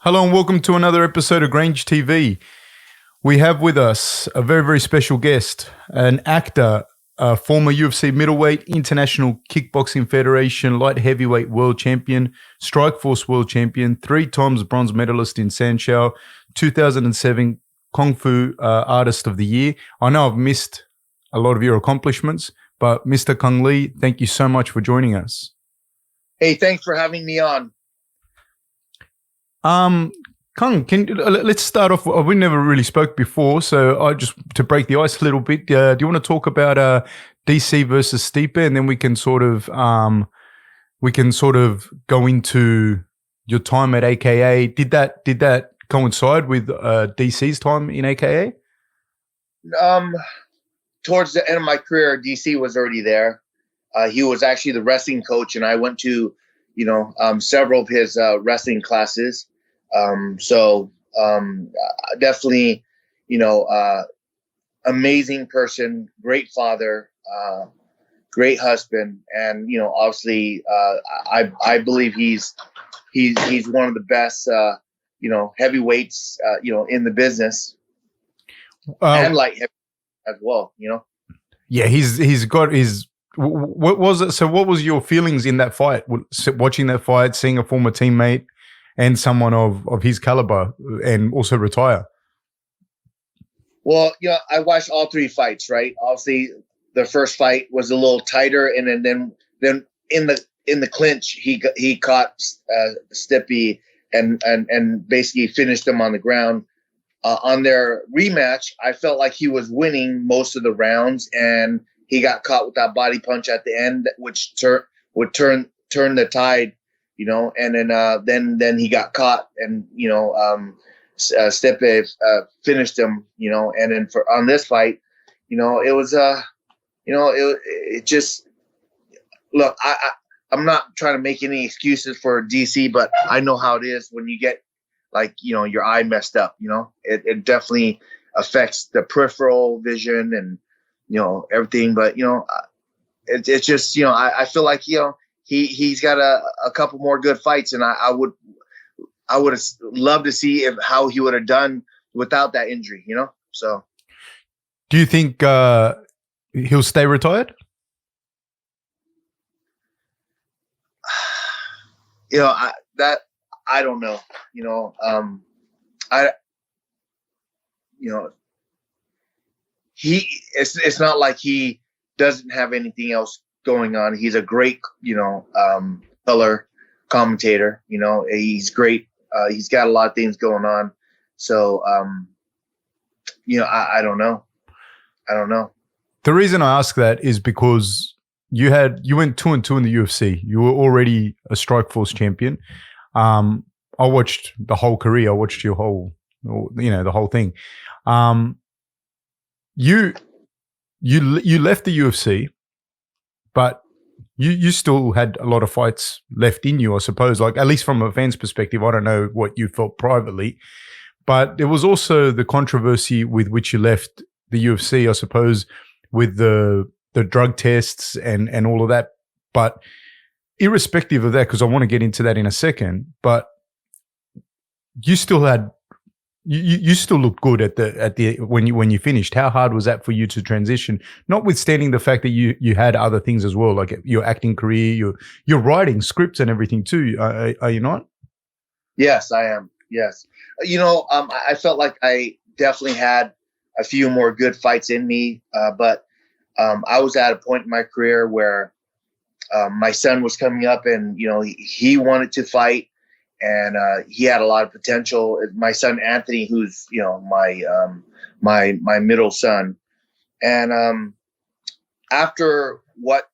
Hello and welcome to another episode of Grange TV. We have with us a very, very special guest, an actor, a former UFC Middleweight, International Kickboxing Federation Light Heavyweight World Champion, Strikeforce World Champion, 3 times bronze medalist in Sanshou, 2007 Kung Fu Artist of the Year. I know I've missed a lot of your accomplishments, but Mr. Kung Lee, thank you so much for joining us. Hey, thanks for having me on. Cung, let's start off. We never really spoke before, so I just to break the ice a little bit. Do you want to talk about DC versus Stipe, and then we can sort of go into your time at AKA. Did that coincide with DC's time in AKA? Towards the end of my career, DC was already there. He was actually the wrestling coach, and I went to several of his wrestling classes. Definitely, amazing person, great father, great husband. And, obviously, I believe he's one of the best, heavyweights, in the business and light heavy as well, Yeah, he's got his. What was it? So, what was your feelings in that fight? Watching that fight, seeing a former teammate and someone of his caliber, and also retire? Well, I watched all 3 fights. Right, obviously, the first fight was a little tighter, and then in the clinch, he caught Stipe and basically finished him on the ground. On their rematch, I felt like he was winning most of the rounds, and he got caught with that body punch at the end, which would turn the tide, and then he got caught, and Stipe finished him, and then on this fight, it was it just, look, I'm not trying to make any excuses for DC, but I know how it is when you get your eye messed up. It definitely affects the peripheral vision and everything, but it's just I feel like he's got a couple more good fights, and I would have loved to see how he would have done without that injury. So do you think he'll stay retired? I don't know. It's not like he doesn't have anything else going on. He's a great, color commentator. He's great. He's got a lot of things going on. So, I don't know. The reason I ask that is because you went 2-2 in the UFC. You were already a Strikeforce champion. I watched the whole career. I watched your whole, the whole thing. You left the UFC, but you still had a lot of fights left in you, I suppose. Like, at least from a fan's perspective, I don't know what you felt privately, but there was also the controversy with which you left the UFC, I suppose, with the drug tests and all of that. But irrespective of that, because I want to get into that in a second, but you still had you still looked good at the when you finished. How hard was that for you to transition? Notwithstanding the fact that you had other things as well, like your acting career, your writing scripts and everything too. Are you not? Yes, I am. Yes, I felt like I definitely had a few more good fights in me, but I was at a point in my career where my son was coming up, and he wanted to fight. And he had a lot of potential. My son Anthony, who's my middle son, and after what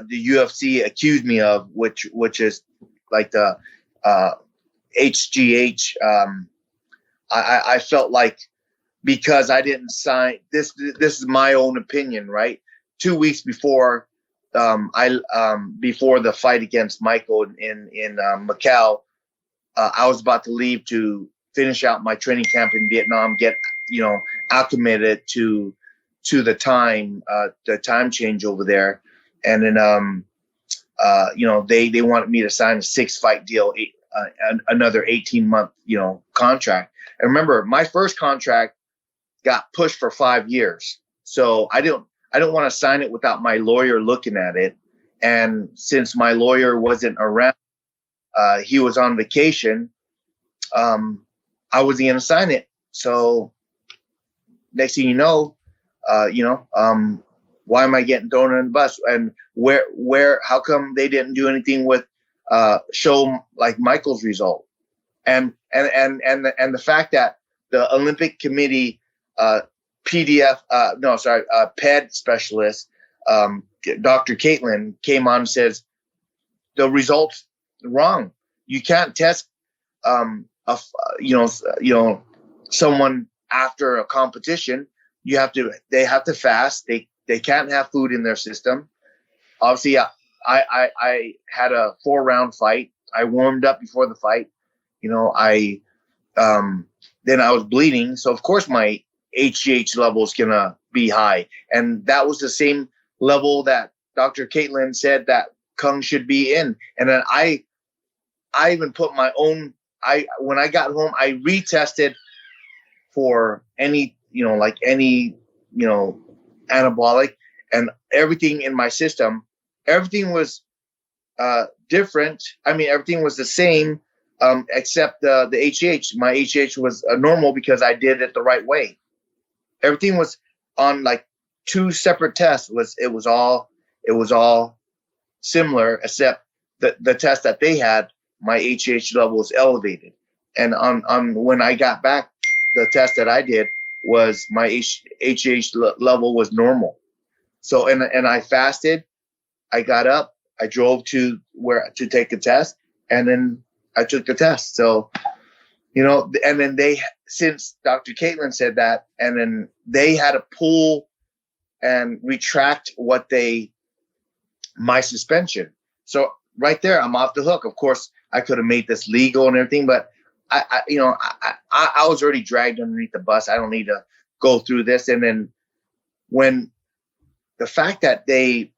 the UFC accused me of, which is like the HGH, I felt like, because I didn't sign this. This is my own opinion, right? 2 weeks before before the fight against Michael in Macau. I was about to leave to finish out my training camp in Vietnam, get acclimated to the time change over there, and then they wanted me to sign a 6-fight deal another 18-month, contract. And remember, my first contract got pushed for 5 years. So I don't want to sign it without my lawyer looking at it. And since my lawyer wasn't around, he was on vacation, I wasn't going to sign it. So next thing you know, why am I getting thrown in the bus? And how come they didn't do anything with show like Michael's result? And the fact that the Olympic Committee PED specialist, Dr. Caitlin, came on and says the results wrong. You can't test someone after a competition. They have to fast. They can't have food in their system. Obviously, I had a 4-round fight. I warmed up before the fight. Then I was bleeding. So of course my HGH level is going to be high. And that was the same level that Dr. Caitlin said that Cung should be in. And then I even put my own, when I got home, I retested for any anabolic, and everything in my system, everything was different. I mean, everything was the same, except the HGH. My HGH was normal because I did it the right way. Everything was on like 2 separate tests. It was all similar, except the test that they had, my HGH level was elevated. And on when I got back, the test that I did was my HGH level was normal. So and I fasted. I got up. I drove to take the test, and then I took the test. So, and then since Dr. Caitlin said that, and then they had to pull and retract my suspension. So right there, I'm off the hook. Of course, I could have made this legal and everything, but I was already dragged underneath the bus. I don't need to go through this. And then when the fact that they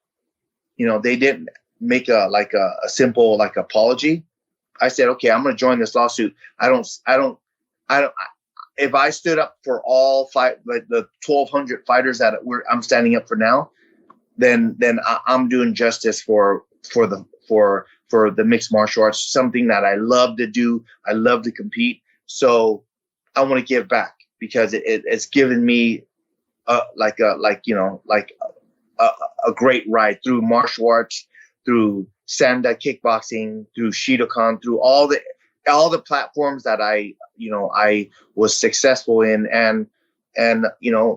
didn't make a simple apology, I said, okay, I'm going to join this lawsuit. I don't. If I stood up for all the 1,200 fighters that I'm standing up for now, then I'm doing justice for the mixed martial arts, something that I love to do. I love to compete. So I want to give back because it's given me a great ride through martial arts, through Sanda kickboxing, through Shidokan, through all the platforms that I was successful in, and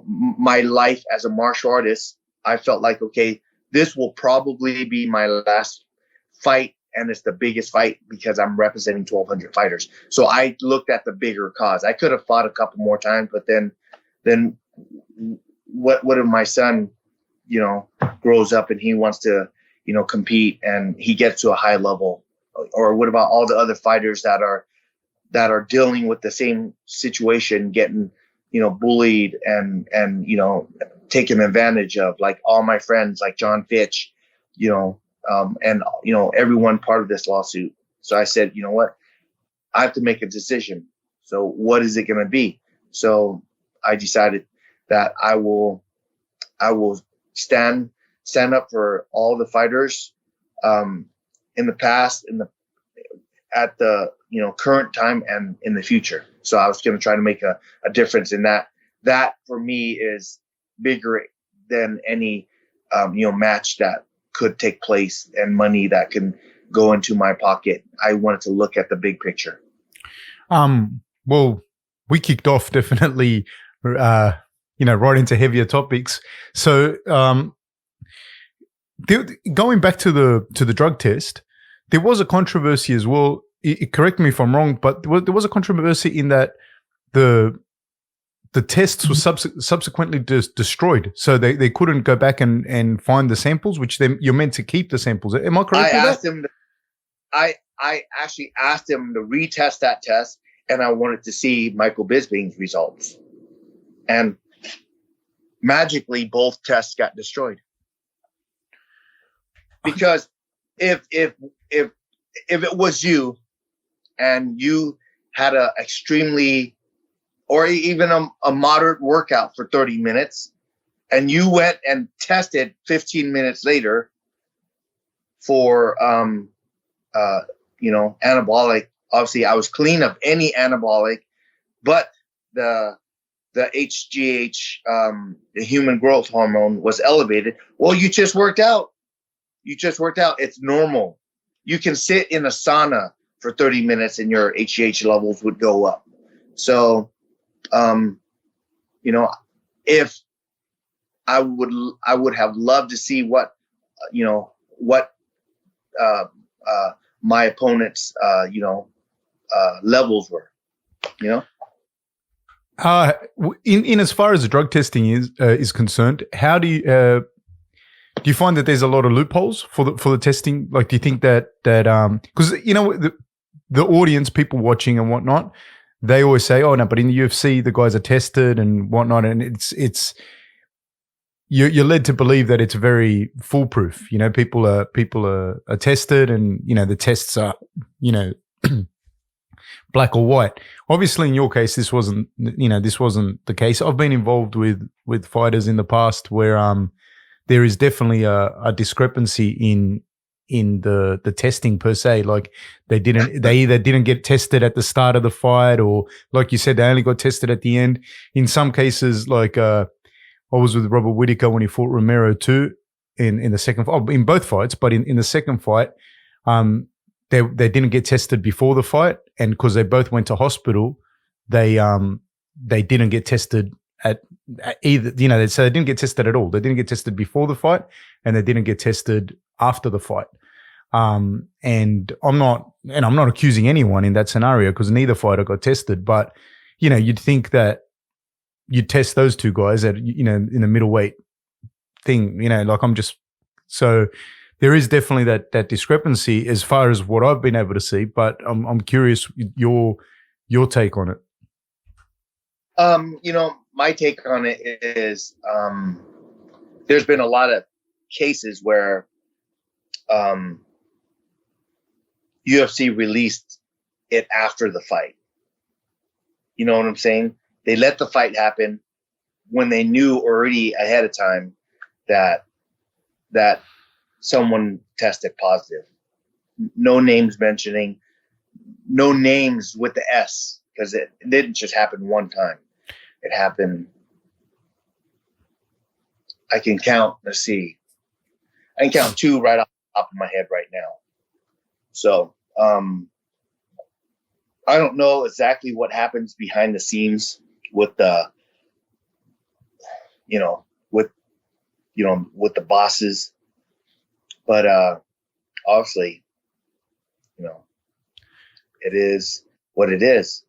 my life as a martial artist. I felt like, okay, this will probably be my last fight, and it's the biggest fight because I'm representing 1,200 fighters. So I looked at the bigger cause. I could have fought a couple more times, but then what if my son, grows up and he wants to, compete and he gets to a high level? Or what about all the other fighters that are dealing with the same situation, getting, bullied and taken advantage of, like all my friends, like John Fitch, and everyone part of this lawsuit. So I said, you know what, I have to make a decision. So what is it going to be? So I decided that I will stand up for all the fighters in the past, at the current time, and in the future. So I was going to try to make a difference in that. That for me is bigger than any match that could take place and money that can go into my pocket. I wanted to look at the big picture. Well, we kicked off definitely, right into heavier topics. So, going back to the drug test, there was a controversy as well. Correct me if I'm wrong, but there was a controversy in that the tests were subsequently destroyed, so they couldn't go back and find the samples, which you're meant to keep the samples. Am I correct? I actually asked him to retest that test, and I wanted to see Michael Bisping's results, and magically both tests got destroyed. Because if it was you and you had a extremely, or even a moderate workout for 30 minutes, and you went and tested 15 minutes later for, anabolic. Obviously, I was clean of any anabolic, but the HGH, the human growth hormone, was elevated. Well, you just worked out. It's normal. You can sit in a sauna for 30 minutes and your HGH levels would go up. So, if I would have loved to see what my opponent's, levels were, In as far as the drug testing is concerned, how do you find that there's a lot of loopholes for the testing? Like, do you think that because the audience, people watching and whatnot, they always say, "Oh no," but in the UFC, the guys are tested and whatnot, and it's you're led to believe that it's very foolproof. People are tested, and the tests are black or white. Obviously, in your case, this wasn't the case. I've been involved with fighters in the past where there is definitely a discrepancy in the testing per se. Like they either didn't get tested at the start of the fight, or like you said, they only got tested at the end. In some cases, like I was with Robert Whittaker when he fought Romero too in the second fight, in both fights, but in the second fight, they didn't get tested before the fight, and because they both went to hospital, they didn't get tested at either. So they didn't get tested at all. They didn't get tested before the fight, and they didn't get tested after the fight. And I'm not accusing anyone in that scenario because neither fighter got tested. But you'd think that you'd test those two guys at in the middleweight thing. So. There is definitely that discrepancy as far as what I've been able to see, but I'm curious your take on it. My take on it is there's been a lot of cases where UFC released it after the fight. You know what I'm saying? They let the fight happen when they knew already ahead of time that someone tested positive. No names mentioning, no names with the S, because it didn't just happen one time. It happened. I can count two right off the top of my head right now. So I don't know exactly what happens behind the scenes with the, with the bosses. But obviously, it is what it is.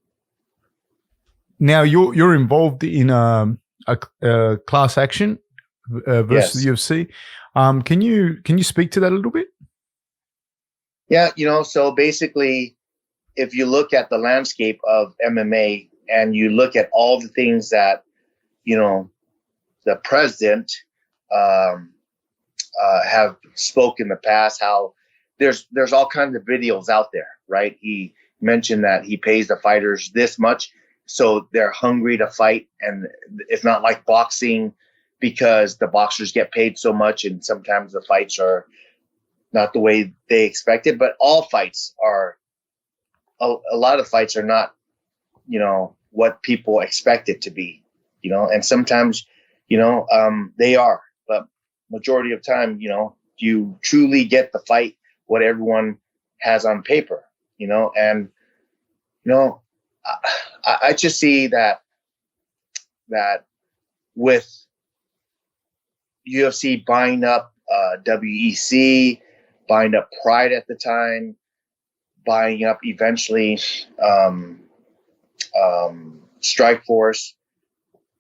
Now you're involved in a class action versus Yes. the UFC. Can you speak to that a little bit? Yeah, so basically, if you look at the landscape of MMA and you look at all the things that the president have spoken in the past, how there's all kinds of videos out there, right? He mentioned that he pays the fighters this much, so they're hungry to fight, and it's not like boxing because the boxers get paid so much, and sometimes the fights are not the way they expected. But all fights are, a lot of fights are not, what people expect it to be, and sometimes, they are. But majority of time, you truly get the fight what everyone has on paper, and I just see that with UFC buying up WEC, buying up Pride at the time, buying up eventually Strikeforce,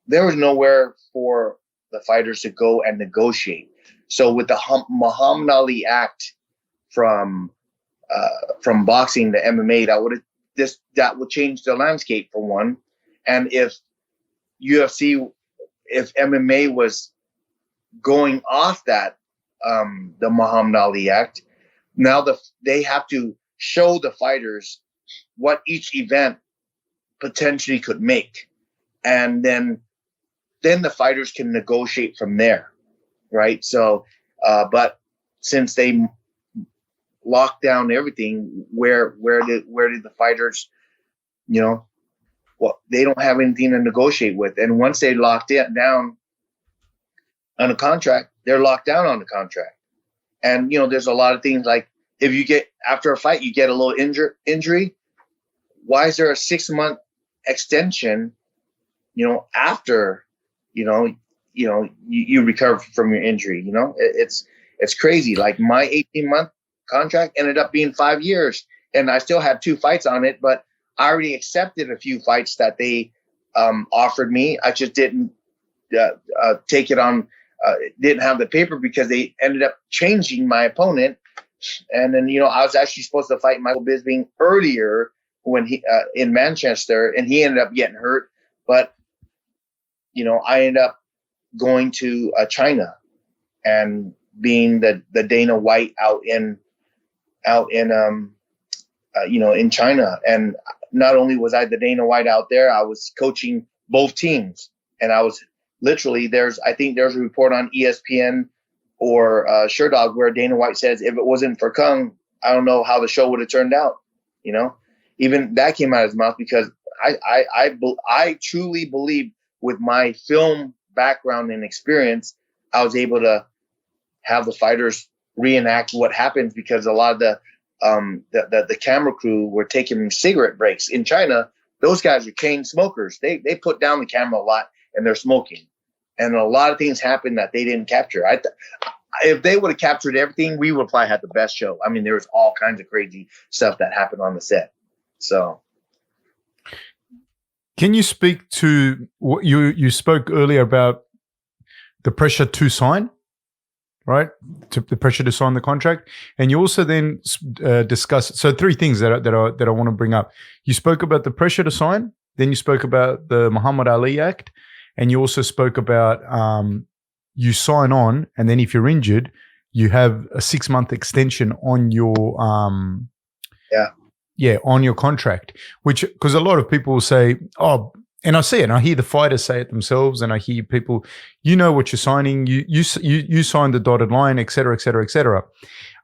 there was nowhere for the fighters to go and negotiate. So with the Muhammad Ali Act from boxing to MMA, that would change the landscape for one. And if MMA was going off that the Muhammad Ali Act, now they have to show the fighters what each event potentially could make, and then the fighters can negotiate from there, right? So, but since they locked down everything, where did the fighters, well, they don't have anything to negotiate with, and once they locked it down on a contract, they're locked down on the contract. And there's a lot of things like if you get after a fight, you get a little injury. Why is there a 6-month extension? After you recover from your injury. It's crazy. Like my 18-month contract ended up being 5 years, and I still had 2 fights on it, but I already accepted a few fights that they offered me. I just didn't take it on. Didn't have the paper because they ended up changing my opponent. And then, I was actually supposed to fight Michael Bisping earlier when he in Manchester, and he ended up getting hurt. But, I ended up going to China and being the Dana White out in China. And not only was I the Dana White out there, I was coaching both teams, and I was literally I think there's a report on ESPN or Sherdog where Dana White says if it wasn't for Cung, I don't know how the show would have turned out. Even that came out of his mouth because I truly believe with my film background and experience, I was able to have the fighters reenact what happens because a lot of the camera crew were taking cigarette breaks in China. Those guys are chain smokers. They put down the camera a lot and they're smoking. And a lot of things happened that they didn't capture. If they would have captured everything, we would probably have the best show. I mean, there was all kinds of crazy stuff that happened on the set. So, can you speak to what you spoke earlier about the pressure to sign, right? To the pressure to sign the contract, and you also then discuss. So, 3 things that I want to bring up. You spoke about the pressure to sign. Then you spoke about the Muhammad Ali Act. And you also spoke about you sign on, and then if you're injured, you have a 6-month extension on your on your contract. Which because a lot of people will say, oh, and I see it, and I hear the fighters say it themselves, and I hear people, what you're signing, you signed the dotted line, et cetera, et cetera, et cetera.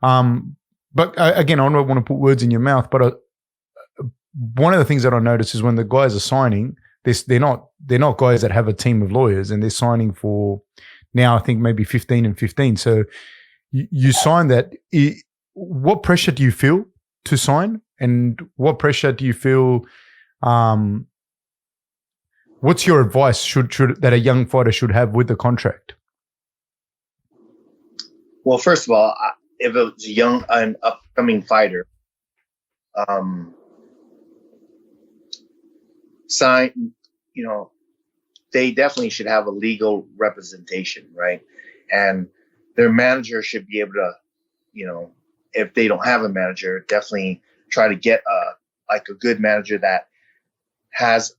But again, I don't want to put words in your mouth, but one of the things that I notice is when the guys are signing. They're not guys that have a team of lawyers, and they're signing for now I think maybe 15 and 15. So you sign that. What pressure do you feel to sign, and what pressure do you feel? What's your advice should that a young fighter should have with the contract? Well, first of all, if it was a young an upcoming fighter, sign. They definitely should have a legal representation, right? And their manager should be able to, if they don't have a manager, definitely try to get a good manager that has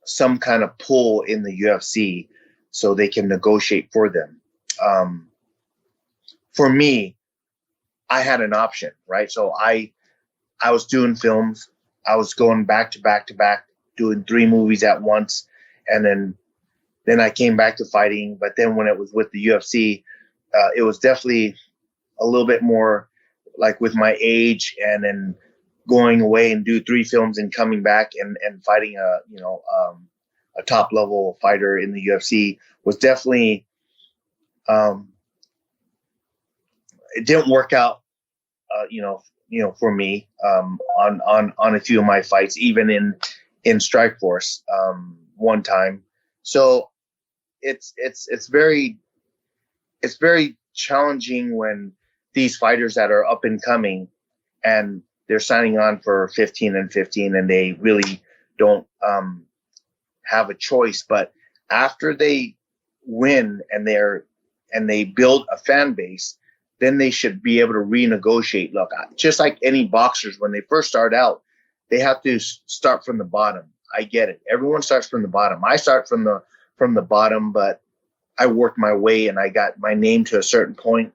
some kind of pull in the UFC so they can negotiate for them. For me, I had an option, right? So I was doing films. I was going back to back to back, doing 3 movies at once. And then I came back to fighting. But then when it was with the UFC, it was definitely a little bit more like with my age, and then going away and do 3 films and coming back and fighting a top level fighter in the UFC was definitely it didn't work out for me on a few of my fights, even in Strikeforce one time. So it's very challenging when these fighters that are up and coming and they're signing on for 15 and 15 and they really don't have a choice. But after they win and they build a fan base, then they should be able to renegotiate. Look, just like any boxers, when they first start out, they have to start from the bottom. I get it. Everyone starts from the bottom. I start from the bottom, but I worked my way and I got my name to a certain point.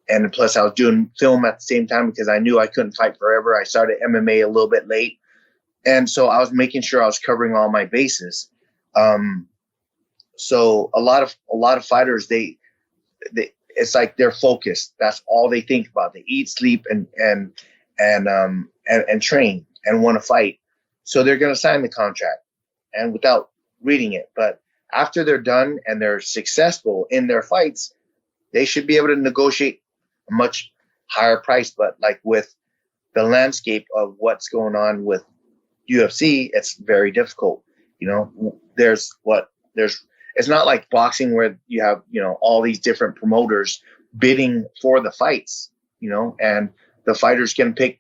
And plus I was doing film at the same time because I knew I couldn't fight forever. I started MMA a little bit late. And so I was making sure I was covering all my bases. So a lot of fighters, they it's like they're focused. That's all they think about. They eat, sleep, and train and want to fight. So they're going to sign the contract and without reading it. But after they're done and they're successful in their fights, they should be able to negotiate a much higher price. But like with the landscape of what's going on with UFC, it's very difficult. You know, it's not like boxing where you have, you know, all these different promoters bidding for the fights, you know, and the fighters can pick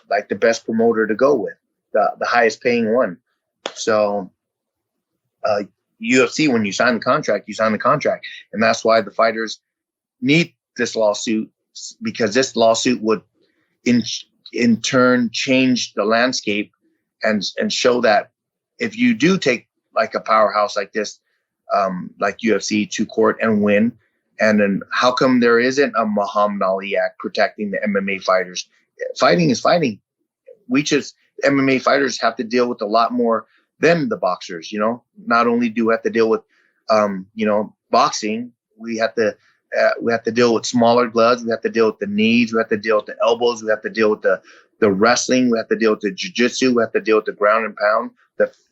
like the best promoter to go with, the highest paying one. So UFC, when you sign the contract, you sign the contract. And that's why the fighters need this lawsuit, because this lawsuit would in turn change the landscape and show that if you do take like a powerhouse like this, like UFC, to court and win, and then how come there isn't a Muhammad Ali Act protecting the MMA fighters? Fighting is fighting. MMA fighters have to deal with a lot more than the boxers, you know. Not only do we have to deal with, you know, boxing, we have to deal with smaller gloves. We have to deal with the knees. We have to deal with the elbows. We have to deal with the wrestling. We have to deal with the jiu-jitsu. We have to deal with the ground and pound,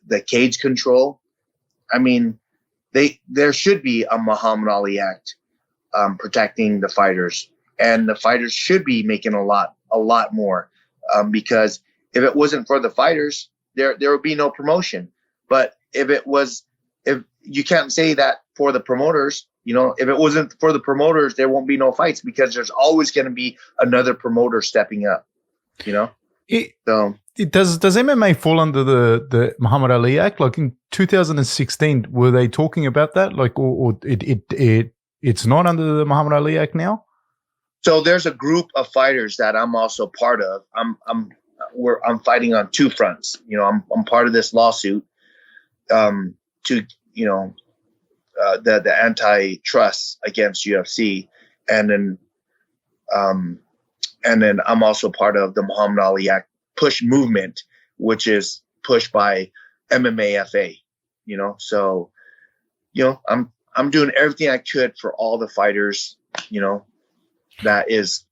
the cage control. I mean, there should be a Muhammad Ali Act protecting the fighters, and the fighters should be making a lot more, because if it wasn't for the fighters, there would be no promotion. But if you can't say that for the promoters, you know, if it wasn't for the promoters, there won't be no fights, because there's always going to be another promoter stepping up, you know. Does MMA fall under the Muhammad Ali Act? Like in 2016, were they talking about that? Like, or it's not under the Muhammad Ali Act now? So there's a group of fighters that I'm also part of. I'm fighting on two fronts. You know, I'm part of this lawsuit to, you know, the antitrust against UFC, and then I'm also part of the Muhammad Ali Act push movement, which is pushed by MMAFA. You know, so, you know, I'm doing everything I could for all the fighters, you know, that is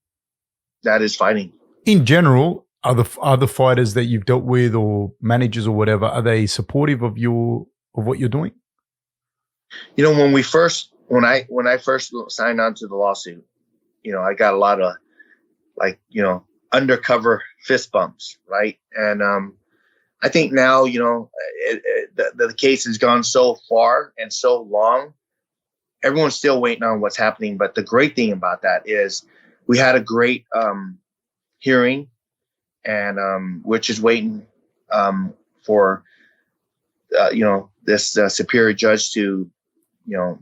fighting. In general, are the fighters that you've dealt with or managers or whatever, are they supportive of what you're doing? You know, when I first signed on to the lawsuit, you know, I got a lot of, like, you know, undercover fist bumps, right? And I think now, you know, the case has gone so far and so long, everyone's still waiting on what's happening. But the great thing about that is we had a great hearing, and which is waiting for you know, this superior judge to, you know,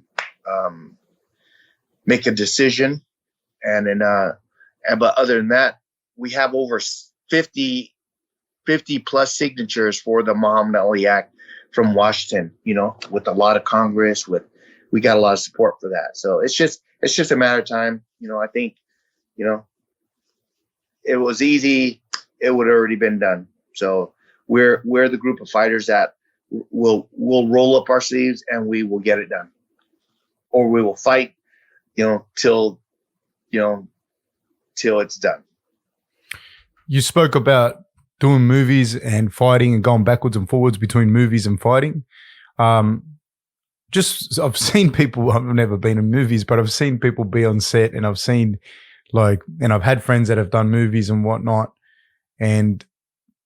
make a decision. And then but other than that, we have over 50 plus signatures for the Muhammad Ali Act from Washington, you know, with a lot of Congress, we got a lot of support for that. So it's just a matter of time. You know, I think, you know, it was easy, it would have already been done. So we're the group of fighters that will roll up our sleeves and we will get it done, or we will fight, you know, till it's done. You spoke about doing movies and fighting and going backwards and forwards between movies and fighting. I've seen people, I've never been in movies, but I've seen people be on set, and I've seen and I've had friends that have done movies and whatnot, and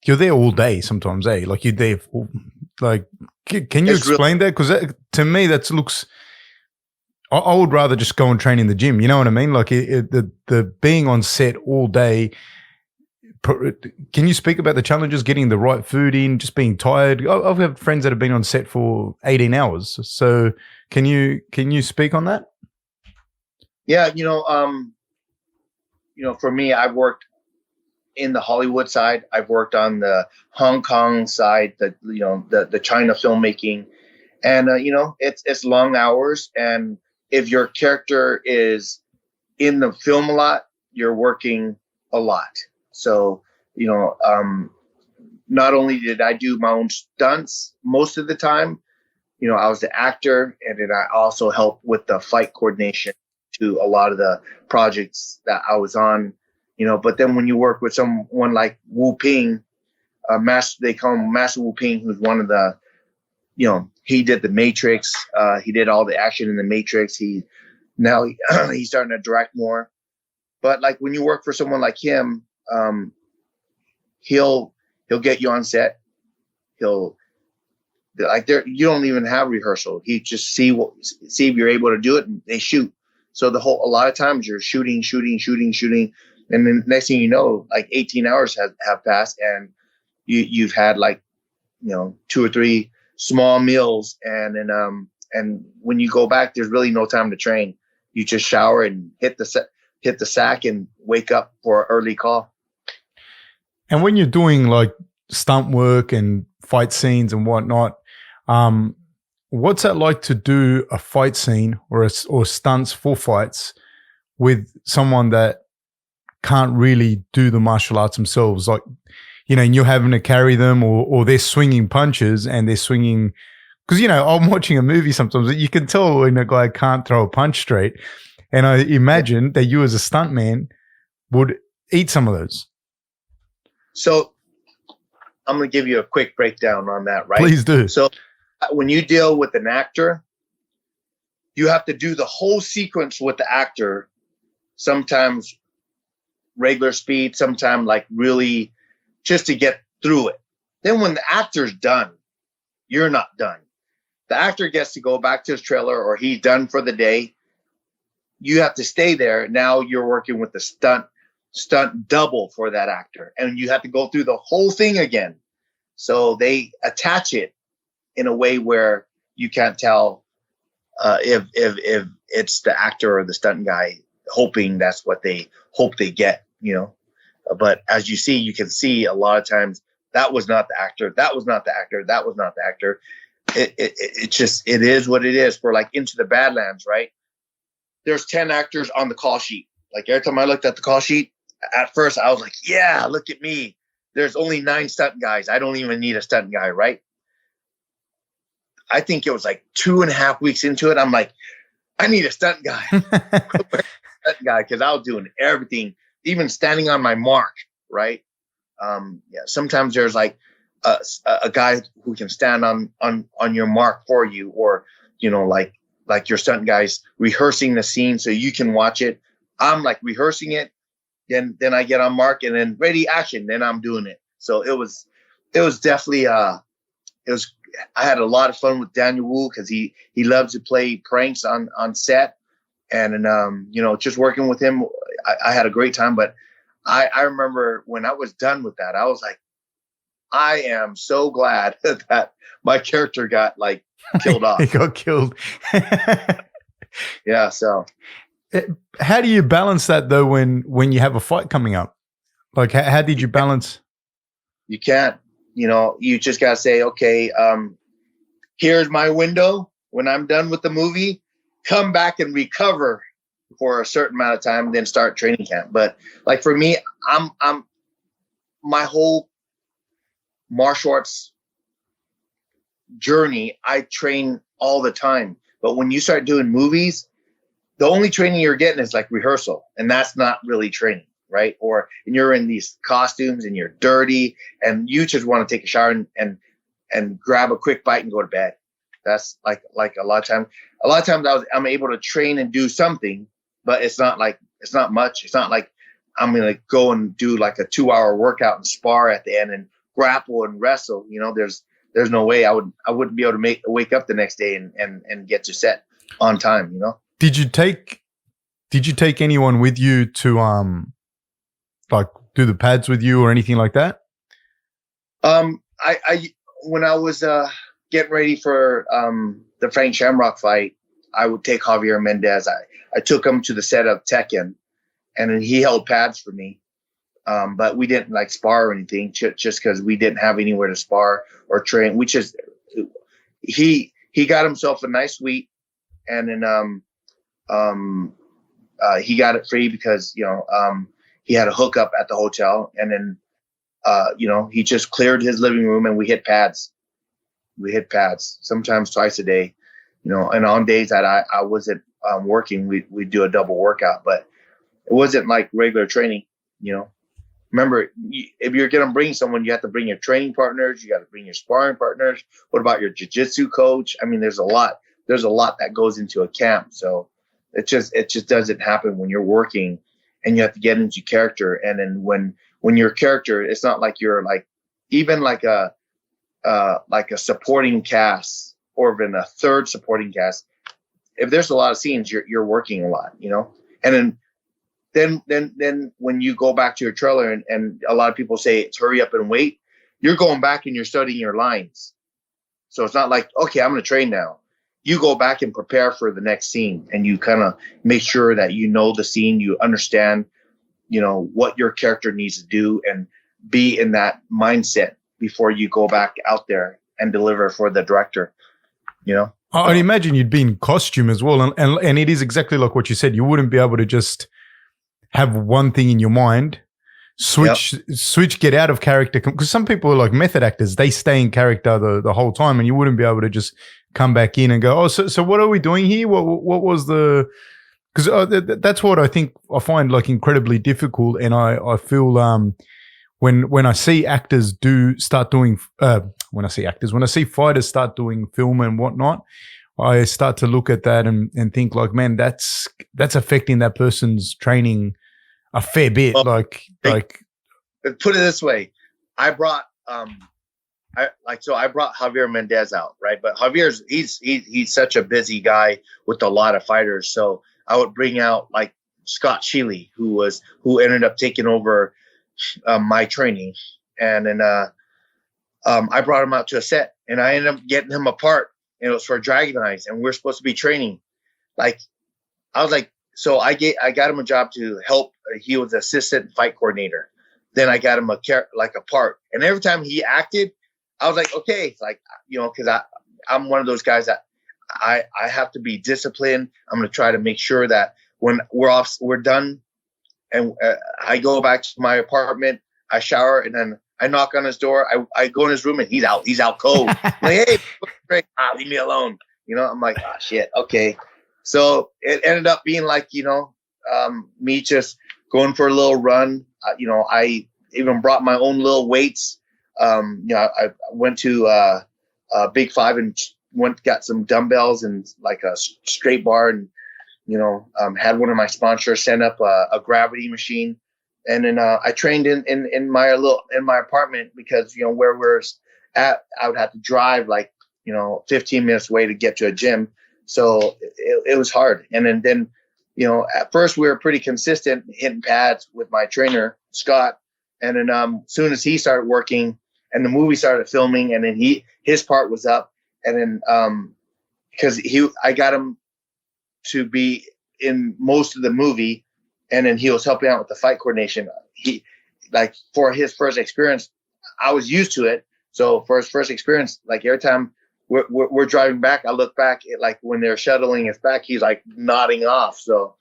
you're there all day sometimes, eh? Like you're there, can you explain that? Because to me, I would rather just go and train in the gym. You know what I mean? Like the being on set all day. Can you speak about the challenges getting the right food in, just being tired? I've had friends that have been on set for 18 hours. So can you speak on that? Yeah, you know, for me, I've worked in the Hollywood side. I've worked on the Hong Kong side, the China filmmaking, and you know, it's long hours, and if your character is in the film a lot, you're working a lot. So, not only did I do my own stunts most of the time, I was the actor, and then I also helped with the fight coordination to a lot of the projects that I was on, but then when you work with someone like Wu Ping, they call him Master Wu Ping, who's one of the, he did the Matrix. He did all the action in the Matrix. He's starting to direct more. But like when you work for someone like him, he'll get you on set. You don't even have rehearsal. He just see if you're able to do it, and they shoot. So a lot of times you're shooting, and then next thing you know, like 18 hours have passed, and you've had like 2 or 3 small meals, and then and when you go back, there's really no time to train. You just shower and hit the sack and wake up for an early call. And when you're doing like stunt work and fight scenes and whatnot, what's that like to do a fight scene or stunts for fights with someone that can't really do the martial arts themselves? Like, and you're having to carry them, or they're swinging punches and they're swinging. Because, I'm watching a movie sometimes, you can tell when a guy can't throw a punch straight. And I imagine that you as a stuntman would eat some of those. So I'm going to give you a quick breakdown on that, right? Please do. So when you deal with an actor, you have to do the whole sequence with the actor, sometimes regular speed, sometimes like really just to get through it. Then when the actor's done, you're not done. The actor gets to go back to his trailer, or he's done for the day. You have to stay there. Now you're working with the stunt double for that actor, and you have to go through the whole thing again. So they attach it in a way where you can't tell if it's the actor or the stunt guy hoping that's what they hope they get, But as you can see a lot of times that was not the actor, that was not the actor, that was not the actor. It is what it is. For like Into the Badlands, right? There's 10 actors on the call sheet. Like every time I looked at the call sheet, at first I was like, yeah, look at me. There's only 9 stunt guys. I don't even need a stunt guy, right? I think it was like 2.5 weeks into it. I'm like, I need a stunt guy. Stunt guy, because I was doing everything, even standing on my mark, right? Sometimes there's like a guy who can stand on your mark for you, or like your stunt guys rehearsing the scene so you can watch it. I'm like rehearsing it, then I get on mark, and then ready, action, then I'm doing it. So it was definitely I had a lot of fun with Daniel Wu, because he loves to play pranks on set, and just working with him, I had a great time. But I remember when I was done with that, I was like, I am so glad that my character got like killed off. He got killed. Yeah. So how do you balance that though when you have a fight coming up? Like how did you balance? You can't, you just got to say, okay, here's my window. When I'm done with the movie, come back and recover for a certain amount of time, then start training camp. But like for me, I'm my whole martial arts journey, I train all the time. But when you start doing movies, the only training you're getting is like rehearsal, and that's not really training, right? And you're in these costumes and you're dirty, and you just want to take a shower and grab a quick bite and go to bed. That's like a lot of times I'm able to train and do something, but it's not much. It's not like I'm going to go and do like a 2-hour workout and spar at the end and grapple and wrestle. There's no way I wouldn't be able to wake up the next day and get to set on time. Did you take anyone with you to like do the pads with you or anything like that? I when I was getting ready for the Frank Shamrock fight, I would take Javier Mendez. I took him to the set of Tekken, and then he held pads for me. But we didn't like spar or anything, just because we didn't have anywhere to spar or train. He got himself a nice suite, and then he got it free because, he had a hookup at the hotel, and then, he just cleared his living room and we hit pads. Sometimes twice a day, and on days that I wasn't working, we'd do a double workout, but it wasn't like regular training. Remember, if you're going to bring someone, you have to bring your training partners. You got to bring your sparring partners. What about your jiu-jitsu coach? I mean, there's a lot that goes into a camp. So it just doesn't happen when you're working, and you have to get into character. And then when your character, it's not like you're like, even like a supporting cast, or even a third supporting cast. If there's a lot of scenes, you're working a lot, and then when you go back to your trailer, and a lot of people say it's hurry up and wait, you're going back and you're studying your lines. So it's not like, okay, I'm going to train now. You go back and prepare for the next scene, and you kind of make sure that you know the scene, you understand, what your character needs to do, and be in that mindset before you go back out there and deliver for the director, I'd imagine you'd be in costume as well. And it is exactly like what you said. You wouldn't be able to just have one thing in your mind, switch, get out of character. Because some people are like method actors. They stay in character the whole time, and you wouldn't be able to just come back in and go, oh, so what are we doing here? What was the... Because that's what I think I find like incredibly difficult. And I feel when I see actors start doing... when I see fighters start doing film and whatnot, I start to look at that and think like, man, that's affecting that person's training a fair bit. Well, like put it this way, I brought I brought Javier Mendez out, right? But Javier's he's such a busy guy with a lot of fighters, so I would bring out like Scott Sheely, who ended up taking over my training, and then I brought him out to a set, and I ended up getting him a part, and it was for Dragon Eyes, and we're supposed to be training. Like, I was like, so I got him a job to help. He was assistant fight coordinator. Then I got him a part, and every time he acted, I was like, okay, like, because I'm one of those guys that I have to be disciplined. I'm going to try to make sure that when we're done, and I go back to my apartment, I shower, and then I knock on his door. I go in his room, and he's out cold. I'm like, hey, great, leave me alone. I'm like, oh shit, okay. So it ended up being like, me just going for a little run. I even brought my own little weights. I went to Big Five and got some dumbbells and like a straight bar, and had one of my sponsors send up a gravity machine. And then I trained in my apartment, because where we're at, I would have to drive like 15 minutes away to get to a gym, so it was hard. And then at first we were pretty consistent hitting pads with my trainer Scott, and then soon as he started working and the movie started filming, and then his part was up, and then because I got him to be in most of the movie. And then he was helping out with the fight coordination. He, like, for his first experience, I was used to it. So for his first experience, like every time we're driving back, I look back at, like, when they're shuttling us back, he's like nodding off. So,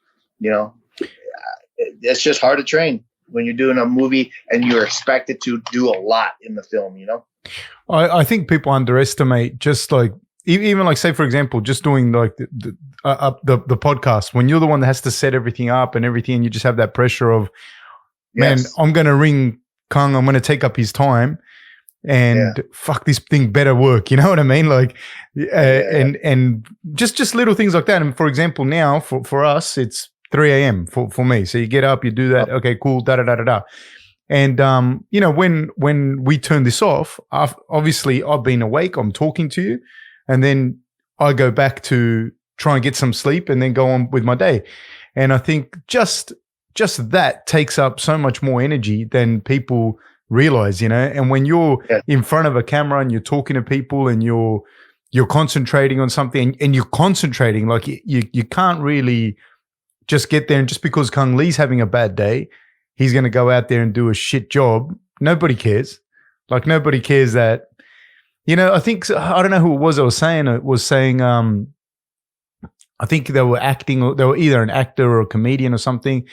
it's just hard to train when you're doing a movie and you're expected to do a lot in the film. I think people underestimate just like, even like, say, for example, just doing like the podcast, when you're the one that has to set everything up and everything, and you just have that pressure of, man, I'm going to ring Cung, I'm going to take up his time, and fuck, this thing better work. You know what I mean? Like, and just little things like that. And for example, now for us, it's 3 a.m. for me. So you get up, you do that. Okay, cool. Da da da da da. And when we turn this off, obviously I've been awake. I'm talking to you. And then I go back to try and get some sleep and then go on with my day. And I think just that takes up so much more energy than people realize, And when you're in front of a camera and you're talking to people and you're concentrating on something, and you're concentrating, like you can't really just get there, and just because Cung Lee's having a bad day, he's going to go out there and do a shit job. Nobody cares. Like, nobody cares that. I think, I don't know who it was I was saying. It was saying, I think they were acting, or they were either an actor or a comedian or something.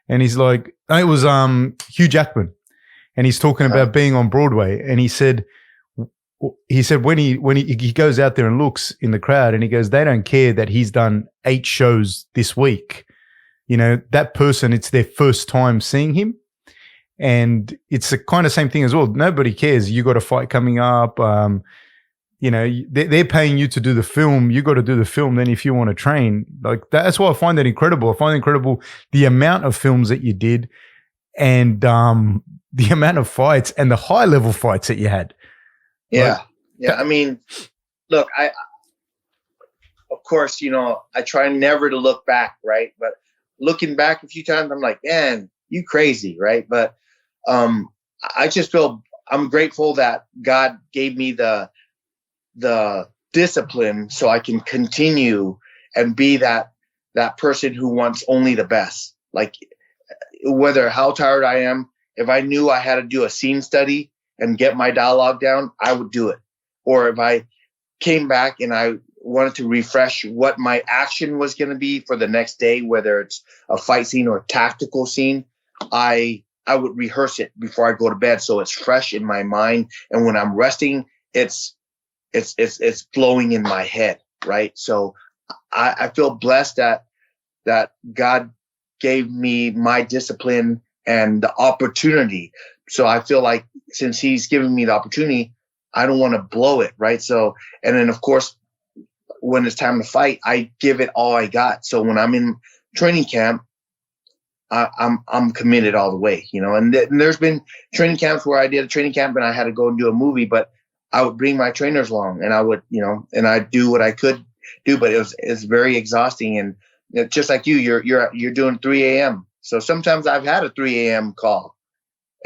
And he's like, it was Hugh Jackman, and he's talking about being on Broadway, and he said when he goes out there and looks in the crowd, and he goes, they don't care that he's done 8 shows this week. You know, that person, it's their first time seeing him. And it's the kind of same thing as well. Nobody cares. You got a fight coming up. You know, they're paying you to do the film. You got to do the film. Then if you want to train, like that's why I find that incredible. I find it incredible the amount of films that you did, and the amount of fights and the high level fights that you had. Yeah. Yeah. I mean, look, of course, you know, I try never to look back. Right. But looking back a few times, I'm like, man, you crazy. Right. But I just feel I'm grateful that God gave me the discipline so I can continue and be that person who wants only the best. Like whether how tired I am, if I knew I had to do a scene study and get my dialogue down, I would do it. Or if I came back and I wanted to refresh what my action was going to be for the next day, whether it's a fight scene or a tactical scene, I would rehearse it before I go to bed, so it's fresh in my mind. And when I'm resting, it's flowing in my head, right? So I feel blessed that God gave me my discipline and the opportunity. So I feel like since He's given me the opportunity, I don't want to blow it, right? So, and then of course, when it's time to fight, I give it all I got. So when I'm in training camp, I'm committed all the way, you know. And there's been training camps where I did a training camp and I had to go and do a movie, but I would bring my trainers along, and I would, you know, and I'd do what I could do, but it's very exhausting. And just like you're doing 3 a.m. So sometimes I've had a 3 a.m. call,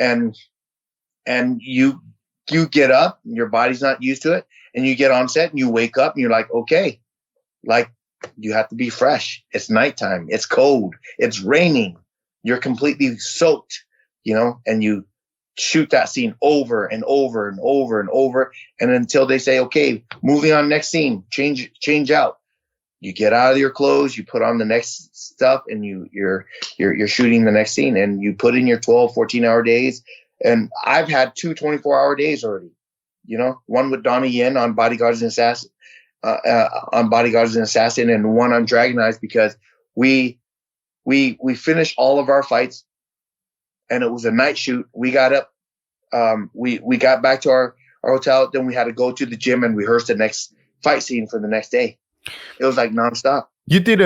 and you get up, your body's not used to it, and you get on set and you wake up and you're like, okay, like you have to be fresh. It's nighttime. It's cold. It's raining. You're completely soaked, you know, and you shoot that scene over and over and over and over. And until they say, okay, moving on, next scene, change out. You get out of your clothes, you put on the next stuff, and you're shooting the next scene, and you put in your 12, 14-hour days. And I've had 2 24-hour days already, you know, one with Donnie Yen on Bodyguards and Assassin, and one on Dragon Eyes, because we finished all of our fights, and it was a night shoot. We got up, we got back to our hotel, then we had to go to the gym and rehearse the next fight scene for the next day. It was like nonstop. You did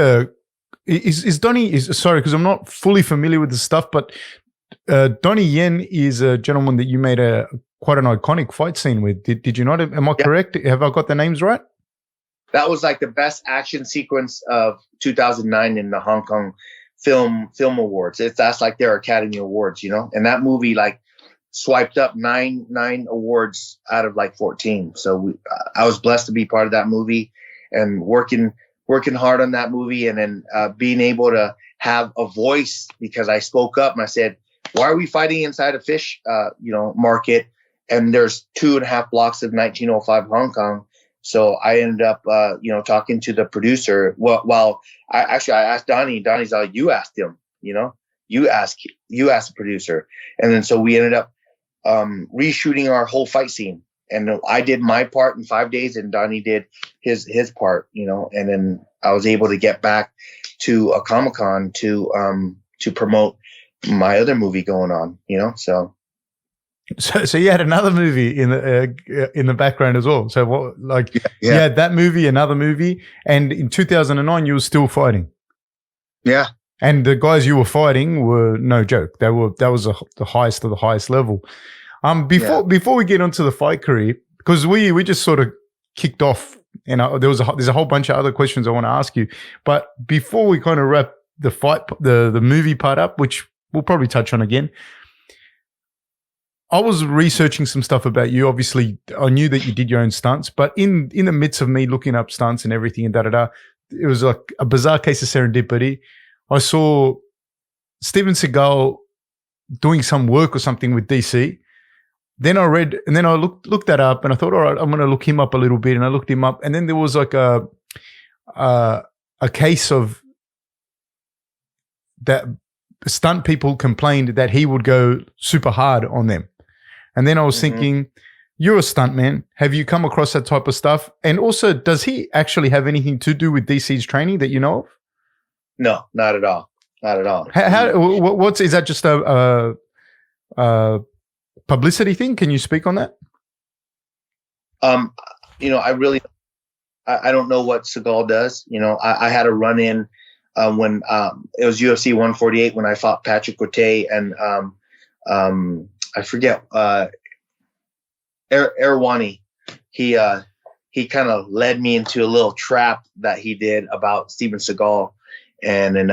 is Donnie, sorry, because I'm not fully familiar with the stuff, but Donnie Yen is a gentleman that you made quite an iconic fight scene with. Did you not? Am I correct? Have I got the names right? That was like the best action sequence of 2009 in the Hong Kong Film Awards. That's like their Academy Awards, you know. And that movie like swiped up nine awards out of like 14. So I was blessed to be part of that movie and working hard on that movie, and then being able to have a voice, because I spoke up and I said, why are we fighting inside a fish market, and there's 2.5 blocks of 1905 Hong Kong? So I ended up talking to the producer. Well, I asked Donnie. Donnie's like, you asked him, you know, you asked the producer. And then so we ended up reshooting our whole fight scene. And I did my part in 5 days, and Donnie did his part, you know. And then I was able to get back to a Comic-Con to promote my other movie going on, you know. So you had another movie in the background as well. So what, like, you had that movie, another movie, and in 2009 you were still fighting. Yeah. And the guys you were fighting were no joke. That was the highest of the highest level. Before we get onto the fight career, because we just sort of kicked off, and there's a whole bunch of other questions I want to ask you. But before we kind of wrap the movie part up, which we'll probably touch on again, I was researching some stuff about you. Obviously, I knew that you did your own stunts, but in the midst of me looking up stunts and everything and it was like a bizarre case of serendipity. I saw Steven Seagal doing some work or something with DC. Then I read, and then I looked that up, and I thought, all right, I'm going to look him up a little bit, and I looked him up, and then there was like a a case of that stunt people complained that he would go super hard on them. And then I was thinking, you're a stuntman. Have you come across that type of stuff? And also, does he actually have anything to do with DC's training that you know of? No, not at all. Not at all. Is that just a publicity thing? Can you speak on that? You know, I don't know what Seagal does. You know, I had a run in when it was UFC 148 when I fought Patrick Cote and I forget Erwani. He kind of led me into a little trap that he did about Steven Seagal, and then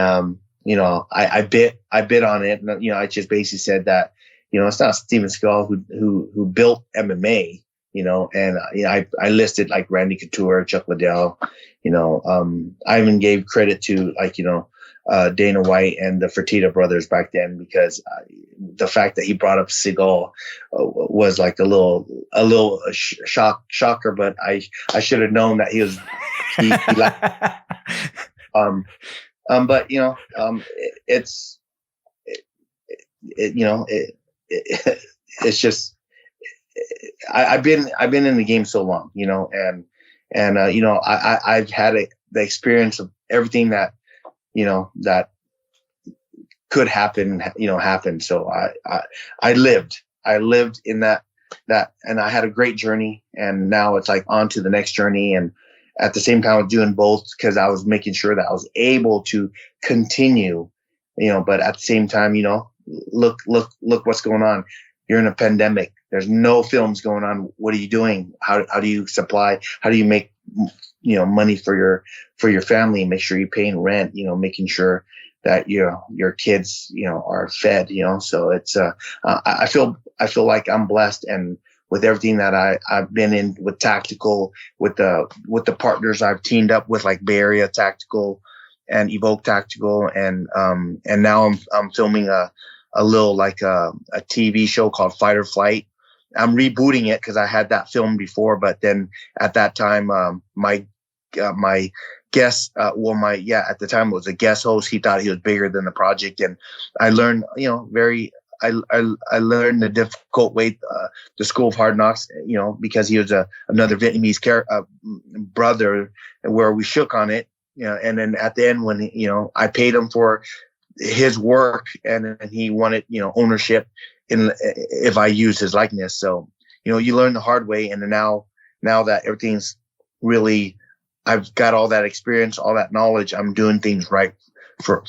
you know, I bit on it, and you know, I just basically said that, you know, it's not Steven Seagal who built MMA, you know, and you know, I listed like Randy Couture, Chuck Liddell, you know, I even gave credit to, like, you know, Dana White and the Fertitta brothers back then, because the fact that he brought up Seagal was like a little shocker, but I should have known that he liked, but you know, it's just, I've been in the game so long, you know, and you know, I've had the experience of everything that, you know, that could happen, you know, happened. So I lived in that, and I had a great journey, and now it's like on to the next journey. And at the same time, I was doing both because I was making sure that I was able to continue, you know, but at the same time, you know, look what's going on. You're in a pandemic. There's no films going on. What are you doing? How do you supply? How do you make, you know, money for your family? Make sure you're paying rent, you know, making sure that your kids, you know, are fed, you know. So it's I feel like I'm blessed, and with everything that I've been in with tactical, with the partners I've teamed up with, like Bay Area Tactical and Evoke Tactical, and now I'm filming a little, like a TV show called Fight or Flight. I'm rebooting it because I had that film before, but then at that time, my guest, at the time it was a guest host. He thought he was bigger than the project, and I learned, you know, I learned the difficult way, the School of Hard Knocks, you know, because he was another Vietnamese brother, where we shook on it, you know, and then at the end, when, you know, I paid him for his work, and he wanted, you know, ownership in if I use his likeness. So, you know, you learn the hard way, and now that everything's really, I've got all that experience, all that knowledge, I'm doing things right for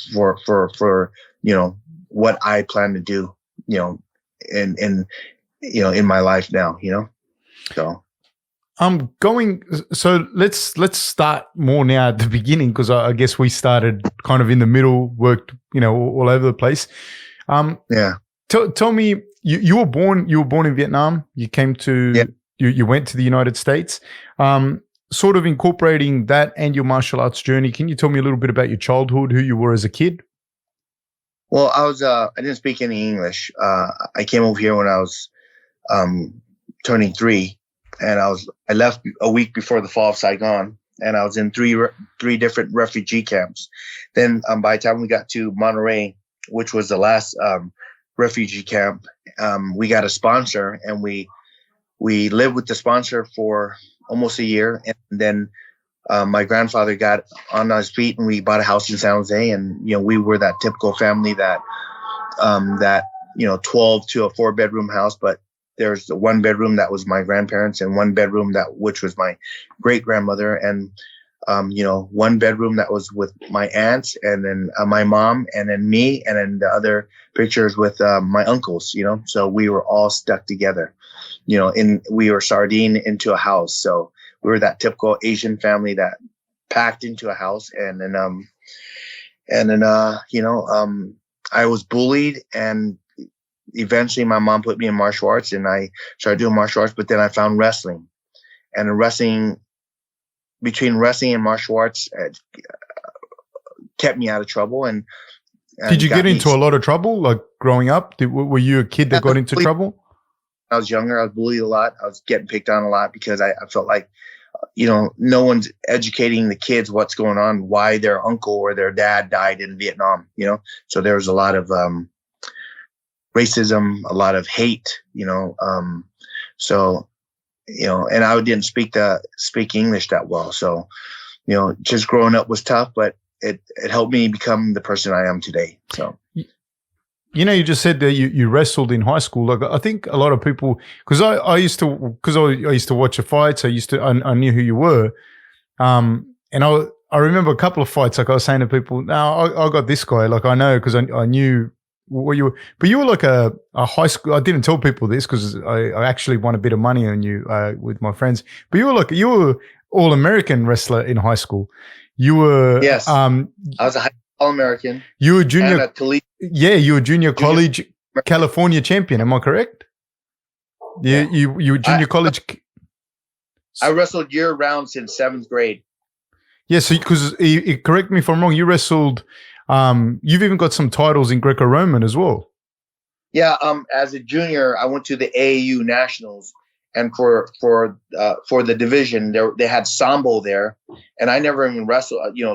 you know, what I plan to do, you know, in you know, in my life now, you know. So so let's start more now at the beginning, because I guess we started kind of in the middle, worked, you know, all over the place. Yeah. Tell me, you were born in Vietnam. You came to you went to the United States. Sort of incorporating that and your martial arts journey. Can you tell me a little bit about your childhood, who you were as a kid? Well, I didn't speak any English. I came over here when I was turning 3, and I left a week before the fall of Saigon, and I was in three different refugee camps. Then by the time we got to Monterey, which was the last refugee camp, we got a sponsor, and we lived with the sponsor for almost a year, and then my grandfather got on his feet, and we bought a house in San Jose. And you know, we were that typical family that you know, 12 to a 4-bedroom house, but there's the 1 bedroom that was my grandparents, and 1 bedroom which was my great grandmother, and you know, 1 bedroom that was with my aunts, and then my mom, and then me, and then the other pictures with my uncles, you know. So we were all stuck together, you know, we were sardine into a house. So we were that typical Asian family that packed into a house. And then you know, I was bullied, and eventually my mom put me in martial arts, and I started doing martial arts, but then I found wrestling, and between wrestling and martial arts kept me out of trouble. And did you get into a lot of trouble, like growing up? Were you a kid that got into trouble? I was younger. I was bullied a lot. I was getting picked on a lot because I felt like no one's educating the kids what's going on, why their uncle or their dad died in Vietnam, so there was a lot of racism, a lot of hate, so and I didn't speak English that well, so just growing up was tough, but it helped me become the person I am today. So you just said that you wrestled in high school. Like, I think a lot of people, because I used to watch the fights. I knew who you were, and I remember a couple of fights. Like, I was saying to people, "No, I got this guy." Like, I know because I knew what you were. But you were like a high school. I didn't tell people this because I actually won a bit of money on you with my friends. But you were All-American wrestler in high school. You were yes. I was a All-American. You were junior. And you were junior college California champion. Am I correct? Yeah. You were junior college. I wrestled year round since 7th grade. Yeah, so because correct me if I'm wrong, you wrestled. You've even got some titles in Greco-Roman as well. Yeah. As a junior, I went to the AAU Nationals, and for the division, they had Sambo there, and I never even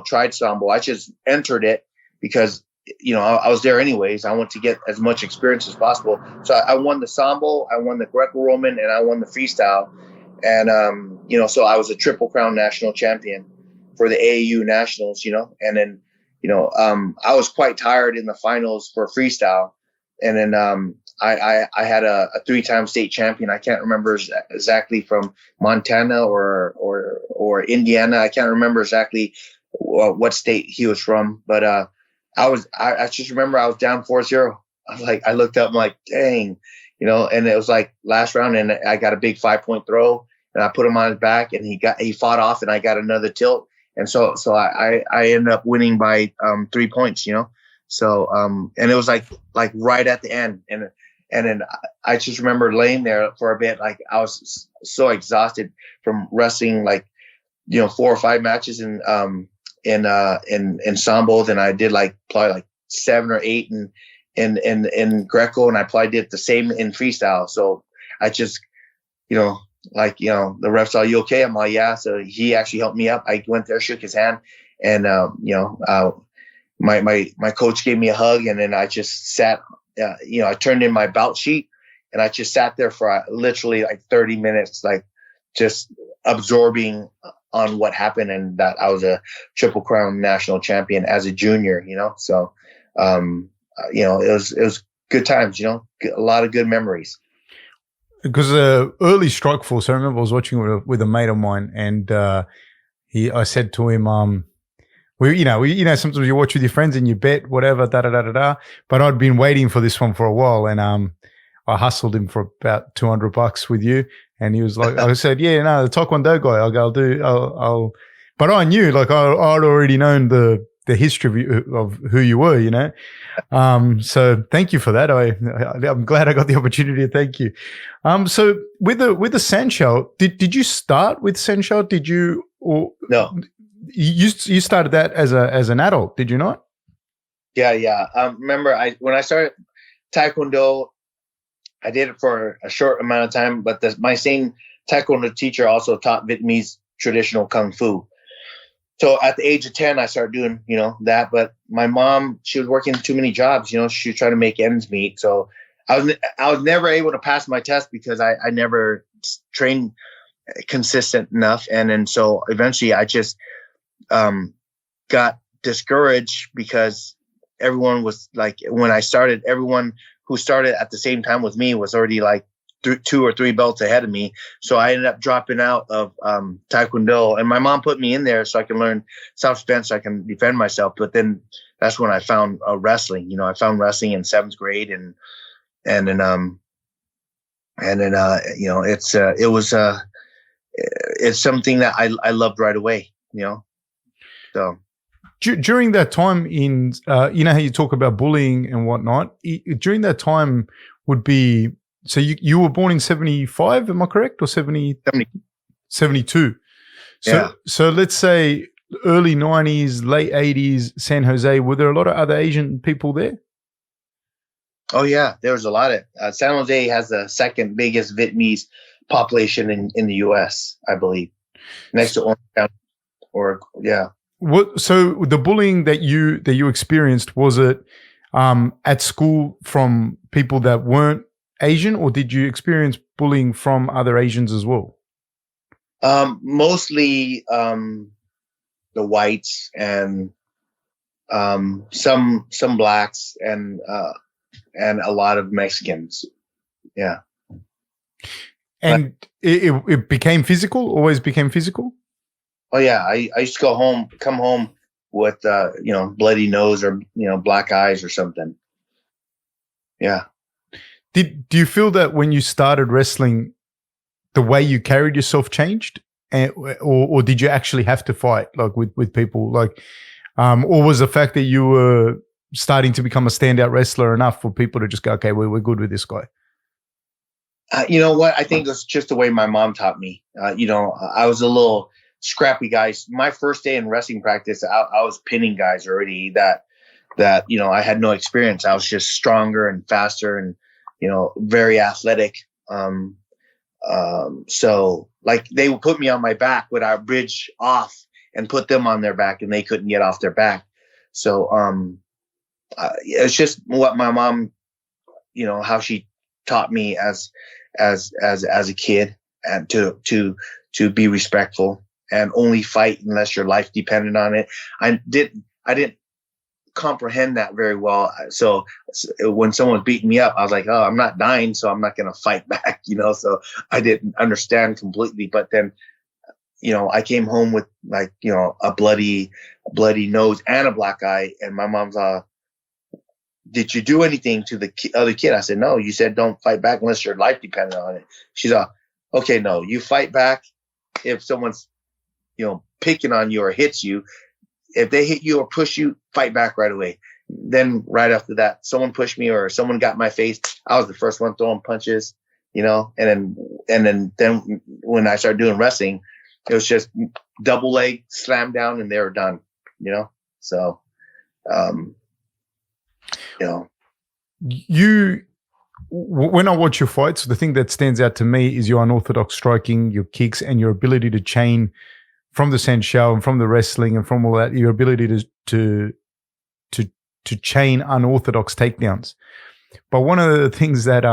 tried Sambo. I just entered it because I was there anyways. I want to get as much experience as possible. So I won the Sambo, I won the Greco-Roman, and I won the freestyle. And so I was a Triple Crown national champion for the AAU Nationals. And then I was quite tired in the finals for freestyle, and then I had a 3-time state champion. I can't remember exactly from Montana or Indiana. I can't remember exactly what state he was from, but I just remember I was down 4-0. I looked up, I'm like, dang, and it was like last round, and I got a big 5-point throw, and I put him on his back, and he fought off, and I got another tilt, and so I ended up winning by 3 points, So and it was like right at the end, and then I just remember laying there for a bit, like I was so exhausted from wrestling 4 or 5 matches in Sambo. Then I did probably 7 or 8 in Greco, and I probably did the same in freestyle. So I just the ref saw, "You okay?" I'm like, "Yeah." So he actually helped me up. I went there, shook his hand, and my coach gave me a hug, and then I just sat. I turned in my bout sheet, and I just sat there for literally 30 minutes, just absorbing on what happened, and that I was a Triple Crown national champion as a junior. So it was good times. A lot of good memories. Because early Strikeforce, I remember I was watching with a mate of mine, and I said to him, sometimes you watch with your friends and you bet whatever, da da da da da. But I'd been waiting for this one for a while, and I hustled him for about $200 with you, and he was like, I said, "Yeah, no, the Taekwondo guy, I'll." But I knew, I'd already known the history of who you were, So thank you for that. I'm glad I got the opportunity to thank you. So with the Sanshou, did you start with Sanshou? Did you or no? You started that as an adult, did you not? Yeah. Remember, when I started Taekwondo, I did it for a short amount of time, but my same Taekwondo teacher also taught Vietnamese traditional Kung Fu. So at the age of 10, I started doing, that. But my mom, she was working too many jobs. She was trying to make ends meet. So I was never able to pass my test because I never trained consistent enough. And then so eventually I just got discouraged because everyone was when I started, everyone who started at the same time with me was already 2 or 3 belts ahead of me. So I ended up dropping out of Taekwondo, and my mom put me in there so I can learn self-defense, so I can defend myself. But then that's when I found wrestling. I found wrestling in 7th grade, and then it's something that I loved right away. So during that time in how you talk about bullying and whatnot, during that time would be. So you were born in 75, am I correct? Or 70? 72. So let's say early 90s, late 80s, San Jose, were there a lot of other Asian people there? Oh, yeah, there was a lot of San Jose has the second biggest Vietnamese population in the U.S., I believe. next to Orange County, or yeah. So the bullying that you experienced, was it at school from people that weren't Asian, or did you experience bullying from other Asians as well? Mostly the whites and some blacks and a lot of Mexicans. Yeah. And it became physical, always became physical? Oh yeah, I used to come home with bloody nose or black eyes or something. Yeah. Do you feel that when you started wrestling, the way you carried yourself changed, or did you actually have to fight like with people, like, or was the fact that you were starting to become a standout wrestler enough for people to just go, okay, we're good with this guy? You know what? I think it's just the way my mom taught me. I was a little scrappy guy. My first day in wrestling practice, I was pinning guys already that I had no experience. I was just stronger and faster and very athletic. So like they would put me on my back with our bridge off and put them on their back, and they couldn't get off their back. So it's just what my mom, how she taught me as a kid, and to be respectful and only fight unless your life depended on it. I didn't comprehend that very well. So when someone's beating me up, I was like, oh, I'm not dying, so I'm not going to fight back, so I didn't understand completely. But then, I came home with like, a bloody nose and a black eye. And my mom's, did you do anything to the other kid? I said, no, you said don't fight back unless your life depended on it. She's okay, no, you fight back if someone's, picking on you or hits you. If they hit you or push you, fight back right away. Then right after that, someone pushed me or someone got in my face, I was the first one throwing punches, and then when I started doing wrestling, it was just double leg slam down and they were done, so, when I watch your fights, the thing that stands out to me is your unorthodox striking, your kicks, and your ability to chain from the sand shell and from the wrestling and from all that, your ability to chain unorthodox takedowns. But one of the things that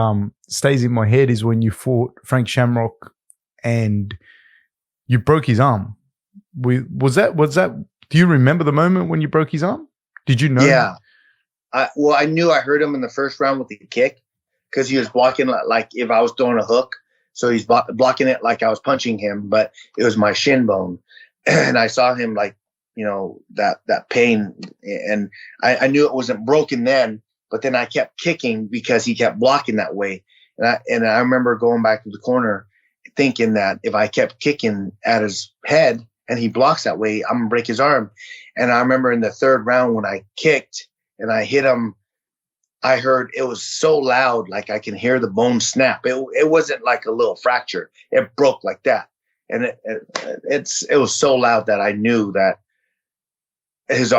stays in my head is when you fought Frank Shamrock and you broke his arm. Was that? Do you remember the moment when you broke his arm? Did you know? Yeah. I knew I hurt him in the first round with the kick because he was blocking like if I was throwing a hook. So he's blocking it like I was punching him, but it was my shin bone. And I saw him like, that pain. And I knew it wasn't broken then, but then I kept kicking because he kept blocking that way. And I remember going back to the corner thinking that if I kept kicking at his head and he blocks that way, I'm going to break his arm. And I remember in the third round when I kicked and I hit him, I heard it was so loud, like I can hear the bone snap. It wasn't like a little fracture. It broke like that. And it was so loud that I knew that his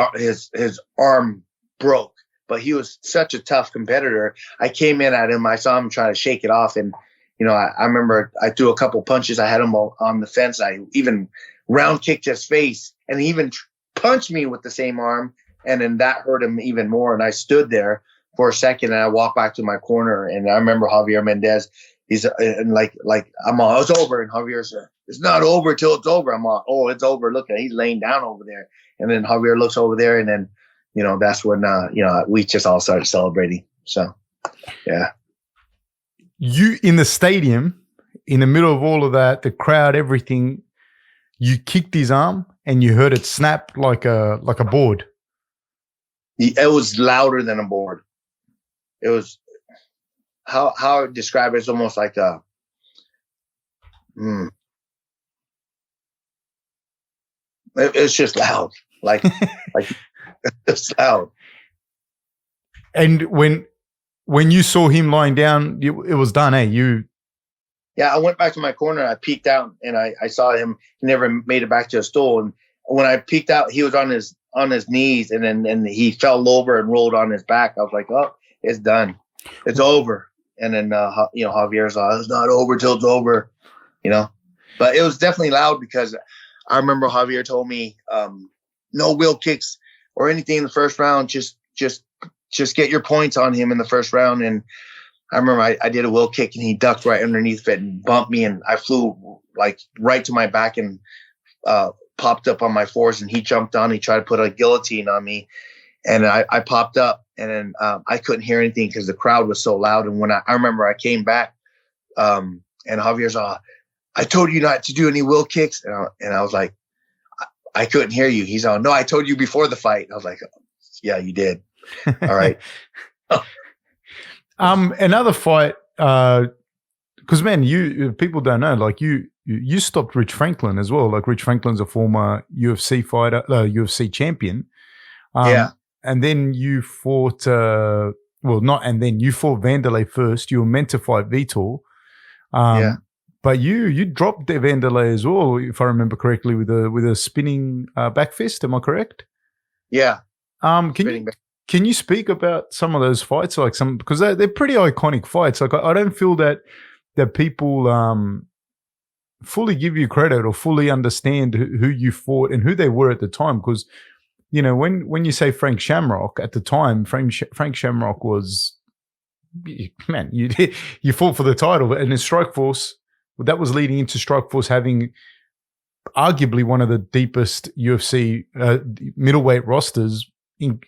arm broke. But he was such a tough competitor. I came in at him. I saw him try to shake it off. And, I remember I threw a couple punches. I had him on the fence. I even round kicked his face. And he even punched me with the same arm. And then that hurt him even more. And I stood there for a second and I walked back to my corner. And I remember Javier Mendez. He's like I'm all, it's over. And Javier said, it's not over till it's over. I'm all, oh, it's over. Look, he's laying down over there. And then Javier looks over there. And then, that's when, we just all started celebrating. So, yeah. You in the stadium, in the middle of all of that, the crowd, everything, you kicked his arm and you heard it snap like a board. It was louder than a board. It was how I would describe it. It's almost like it's just loud, like it's loud. And when you saw him lying down, it was done, eh? Yeah, I went back to my corner. I peeked out and I saw him. He never made it back to a stool. And when I peeked out, he was on his knees, and then he fell over and rolled on his back. I was like, oh, it's done. It's over. And then, Javier's like, it's not over till it's over, But it was definitely loud because I remember Javier told me, no wheel kicks or anything in the first round. Just get your points on him in the first round. And I remember I did a wheel kick and he ducked right underneath it and bumped me, and I flew like right to my back and popped up on my fours, and he jumped on. He tried to put a guillotine on me, and I popped up, and then I couldn't hear anything because the crowd was so loud. And when I remember I came back, and Javier's I told you not to do any wheel kicks, and I was like, I couldn't hear you. He's no, I told you before the fight. I was like, yeah, you did. All right. Another fight, because man, people don't know, like you stopped Rich Franklin as well. Like Rich Franklin's a former UFC fighter, UFC champion. Yeah. And then you fought, you fought Vanderlei first. You were meant to fight Vitor. Yeah. But you dropped Vanderlei as well, if I remember correctly, with a spinning back fist. Am I correct? Yeah. Can you speak about some of those fights, like because they're pretty iconic fights? Like I don't feel that people fully give you credit or fully understand who you fought and who they were at the time. Because when you say Frank Shamrock at the time, Frank Shamrock was, man, you fought for the title, and in Strikeforce, that was leading into Strikeforce having arguably one of the deepest UFC middleweight rosters. You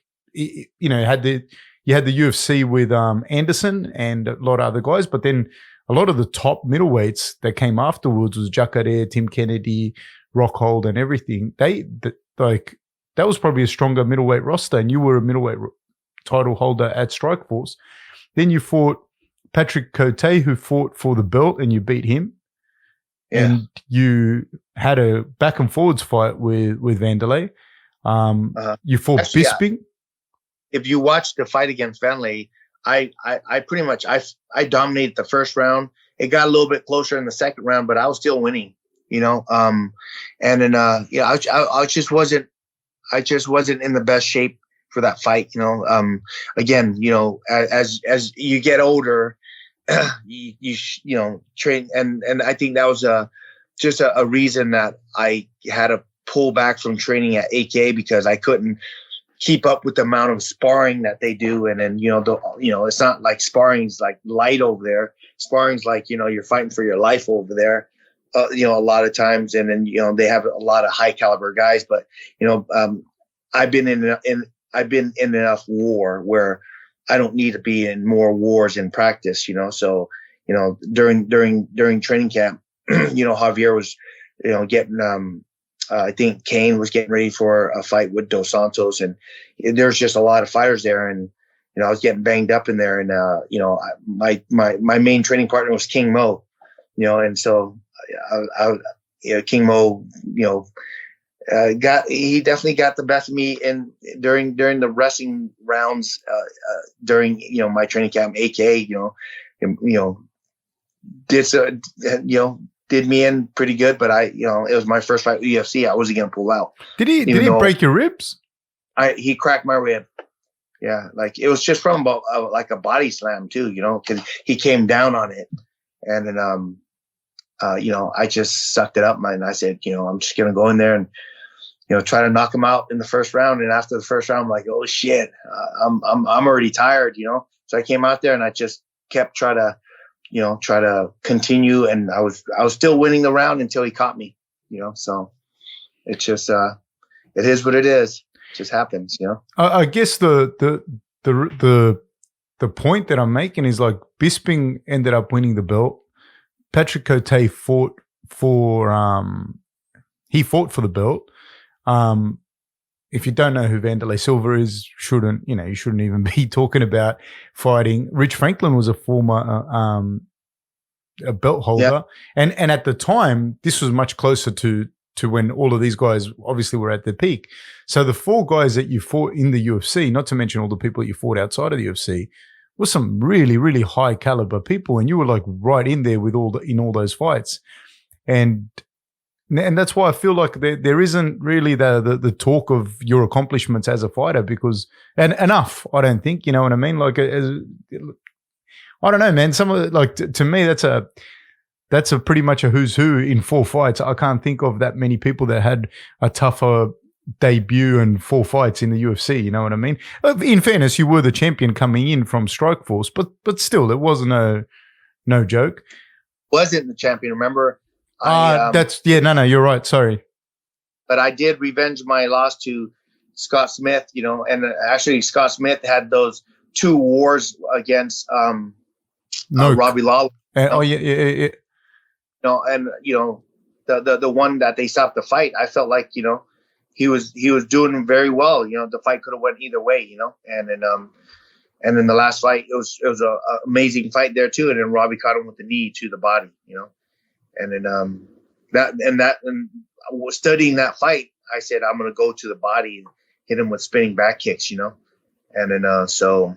had the UFC with Anderson and a lot of other guys, but then a lot of the top middleweights that came afterwards was Jacare, Tim Kennedy, Rockhold, and everything. That was probably a stronger middleweight roster, and you were a middleweight title holder at Strikeforce. Then you fought Patrick Cote, who fought for the belt, and you beat him. Yeah. And you had a back and forwards fight with Vanderlei. You fought Bisping. If you watch the fight against Vanderlei, I pretty much I dominated the first round. It got a little bit closer in the second round, but I was still winning. And then I just wasn't in the best shape for that fight. Again, as you get older, you train, and I think that was just a reason that I had to pull back from training at AK, because I couldn't keep up with the amount of sparring that they do. And then, it's not like sparring's like light over there. Sparring's like, you're fighting for your life over there, a lot of times. And then, they have a lot of high caliber guys, but, I've been in enough war where I don't need to be in more wars in practice, so, during training camp, Javier was, getting, I think Kane was getting ready for a fight with Dos Santos, and there's just a lot of fighters there. And, I was getting banged up in there, and, my main training partner was King Mo, and so King Mo, he definitely got the best of me during the wrestling rounds, during, my training camp. AK, did me in pretty good, but it was my first fight with UFC. I wasn't going to pull out. Did he break your ribs? He cracked my rib. Yeah. Like it was just from like a body slam too, cause he came down on it. And then, I just sucked it up, and I said, I'm just going to go in there and, try to knock him out in the first round. And after the first round, I'm like, oh shit, I'm already tired, So I came out there and I just kept try to continue. And I was still winning the round until he caught me, so it's just, it is what it is. It just happens, I guess the point that I'm making is like Bisping ended up winning the belt. Patrick Cote fought for the belt. If you don't know who Vanderlei Silva is, you shouldn't even be talking about fighting. Rich Franklin was a former a belt holder, and at the time, this was much closer to when all of these guys obviously were at their peak. So the four guys that you fought in the UFC, not to mention all the people that you fought outside of the UFC, were some really, really high caliber people, and you were like right in there with all those fights, and that's why I feel like there isn't really the talk of your accomplishments as a fighter, because enough, I don't think, you know what I mean? Like, I don't know, man. Some of to me, that's a pretty much a who's who in 4 fights. I can't think of that many people that had a tougher debut and 4 fights in the UFC. You know what I mean? In fairness, you were the champion coming in from Strikeforce, but still, it wasn't no joke. Wasn't the champion? Remember? No, you're right. Sorry, but I did revenge my loss to Scott Smith. You know, and actually, Scott Smith had those 2 wars against Robbie Lawler. Yeah. You know, and you know, the one that they stopped the fight, I felt like, you know, he was doing very well. You know, the fight could have went either way. You know, and then the last fight, it was a amazing fight there too. And then Robbie caught him with the knee to the body. You know, and then studying that fight, I said I'm gonna go to the body and hit him with spinning back kicks. You know, and then so.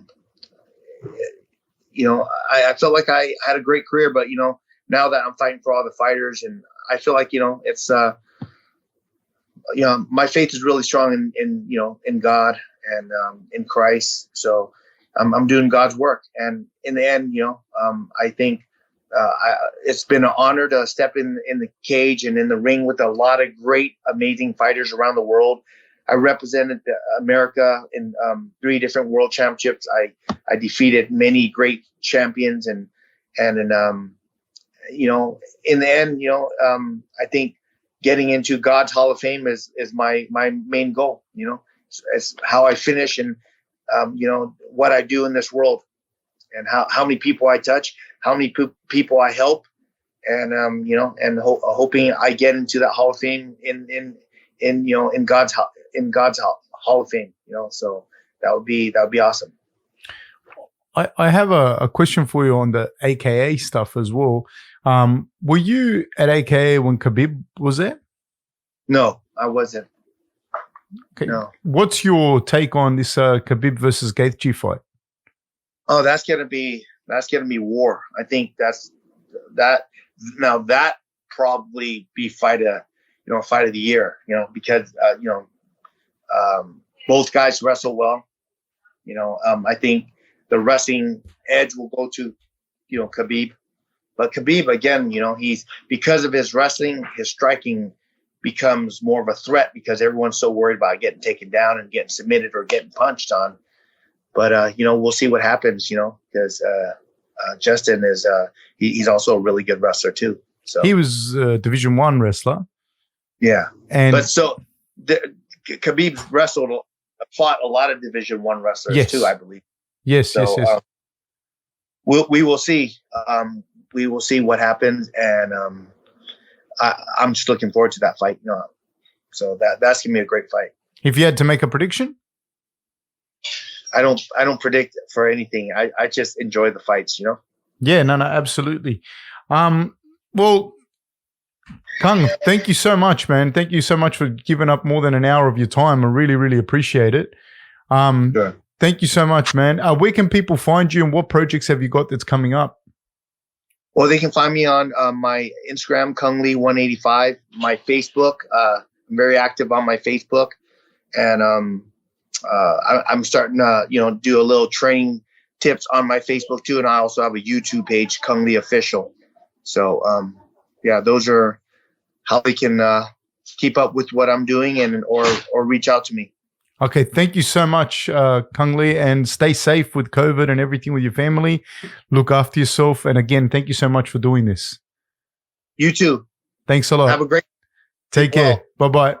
You know, I felt like I had a great career, but, you know, now that I'm fighting for all the fighters, and I feel like, you know, it's, you know, my faith is really strong in you know, in God and in Christ. So I'm doing God's work. And in the end, you know, I think it's been an honor to step in the cage and in the ring with a lot of great, amazing fighters around the world. I represented America in 3 different world championships. I defeated many great champions, and you know, in the end, you know, I think getting into God's Hall of Fame is my main goal. You know, it's how I finish, and you know, what I do in this world, and how many people I touch, how many people I help, and you know, and hoping I get into that Hall of Fame in you know, in God's Hall of Fame, you know, so that would be awesome. I have a question for you on the AKA stuff as well. Were you at AKA when Khabib was there? No, I wasn't. Okay. No. What's your take on this Khabib versus Gaethje fight? Oh, that's gonna be war. I think that probably be fight of the year, you know, because you know, both guys wrestle well. You know, I think the wrestling edge will go to, you know, Khabib. But Khabib, again, you know, he's, because of his wrestling, his striking becomes more of a threat because everyone's so worried about getting taken down and getting submitted or getting punched on. But, you know, we'll see what happens, you know, because Justin is he's also a really good wrestler too. So he was a Division I wrestler. Yeah. And but so Khabib fought a lot of Division I wrestlers too, I believe. Yes, so, yes. We will see. We will see what happens, and I'm just looking forward to that fight. You know, so that's gonna be a great fight. If you had to make a prediction, I don't predict for anything. I just enjoy the fights. You know. Yeah, no, absolutely. Well, Cung, thank you so much, man. Thank you so much for giving up more than an hour of your time. I really, really appreciate it. Sure. Thank you so much, man. Where can people find you, and what projects have you got that's coming up? Well, they can find me on my Instagram, KungLee185, my Facebook. I'm very active on my Facebook, and I'm starting to, you know, do a little training tips on my Facebook too, and I also have a YouTube page, Cung Lee Official. So, yeah, those are how they can keep up with what I'm doing and or reach out to me. Okay, thank you so much, Cung Lee, and stay safe with COVID and everything with your family. Look after yourself, and again, thank you so much for doing this. You too. Thanks a lot. Have a great. Take care. Bye-bye.